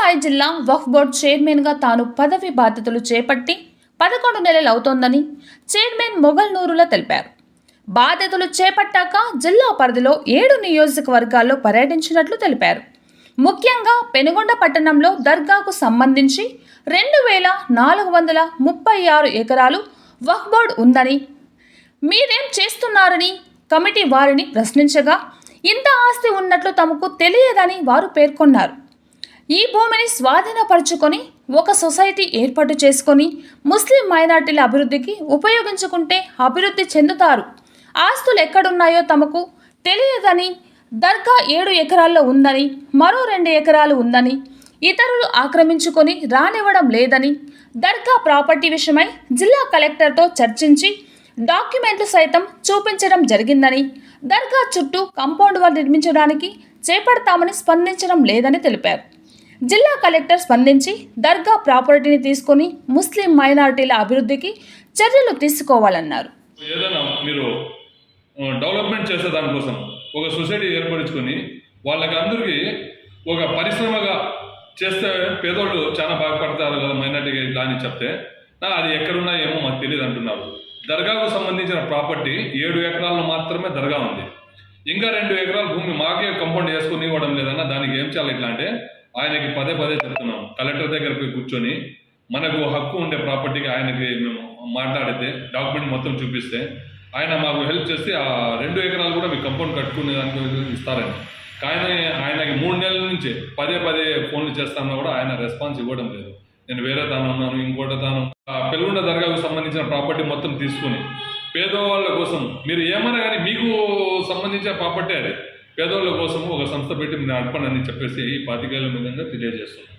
సత్యసాయి జిల్లా వక్ఫ్ బోర్డు చైర్మన్గా తాను పదవి బాధ్యతలు చేపట్టి 11 నెలలు అవుతోందని చైర్మన్ మొఘల్ నూరుల్లా తెలిపారు. బాధ్యతలు చేపట్టాక జిల్లా పరిధిలో 7 నియోజకవర్గాల్లో పర్యటించినట్లు తెలిపారు. ముఖ్యంగా పెనుగొండ పట్టణంలో దర్గాకు సంబంధించి 2436 ఎకరాలు వక్ఫ్ బోర్డు ఉందని, మీరేం చేస్తున్నారని కమిటీ వారిని ప్రశ్నించగా ఇంత ఆస్తి ఉన్నట్లు తమకు తెలియదని వారు పేర్కొన్నారు. ఈ భూమిని స్వాధీనపరుచుకొని ఒక సొసైటీ ఏర్పాటు చేసుకొని ముస్లిం మైనార్టీల అభివృద్ధికి ఉపయోగించుకుంటే అభివృద్ధి చెందుతారు. ఆస్తులు ఎక్కడున్నాయో తమకు తెలియదని, దర్గా 7 ఎకరాల్లో ఉందని, మరో 2 ఎకరాలు ఉందని, ఇతరులు ఆక్రమించుకొని రానివ్వడం లేదని, దర్గా ప్రాపర్టీ విషయమై జిల్లా కలెక్టర్తో చర్చించి డాక్యుమెంట్లు సైతం చూపించడం జరిగిందని, దర్గా చుట్టూ కాంపౌండ్ వాల్ నిర్మించడానికి చేపడతామని స్పందించడం లేదని తెలిపారు. జిల్లా కలెక్టర్ స్పందించి దర్గా ప్రాపర్టీని తీసుకొని ముస్లిం మైనారిటీల అభివృద్ధికి చర్యలు తీసుకోవాలన్నారు. ఏదైనా మీరు డెవలప్మెంట్ చేసే దానికోసం ఒక సొసైటీ ఏర్పరచుకొని వాళ్ళకి అందరికీ ఒక పరిశ్రమగా చేస్తే పేదోళ్ళు చాలా బాగుపడతారు కదా మైనార్టీగా ఇట్లా అని చెప్తే అది ఎక్కడున్నా ఏమో మాకు తెలియదు అంటున్నారు. దర్గాకు సంబంధించిన ప్రాపర్టీ 7 ఎకరాల్లో మాత్రమే దర్గా ఉంది. ఇంకా 2 ఎకరాల భూమి మాకే కంపౌండ్ వేసుకొని ఇవ్వడం లేదన్న. దానికి ఏం చేయాలి ఇట్లా అంటే ఆయనకి పదే చెప్తున్నాం. కలెక్టర్ దగ్గర పోయి కూర్చొని మనకు హక్కు ఉండే ప్రాపర్టీకి ఆయనకి మేము మాట్లాడితే డాక్యుమెంట్ మొత్తం చూపిస్తే ఆయన మాకు హెల్ప్ చేస్తే ఆ 2 ఎకరాలు కూడా మీకు కంపౌండ్ కట్టుకునే దానికి ఇస్తారని. కానీ ఆయనకి 3 నెలల నుంచి పదే ఫోన్లు చేస్తామన్నా కూడా ఆయన రెస్పాన్స్ ఇవ్వడం లేదు. నేను వేరే తాను ఉన్నాను, ఇంకోటి తాను పెనుగొండ దర్గాకు సంబంధించిన ప్రాపర్టీ మొత్తం తీసుకుని పేదవాళ్ళ కోసం మీరు ఏమన్నా కానీ మీకు సంబంధించిన ప్రాపర్టీ అది పేదవాళ్ళ కోసం ఒక సంస్థ పెట్టి నడపండి అని చెప్పేసి ఈ 25 ఏళ్ల మీద తెలియజేస్తున్నాను.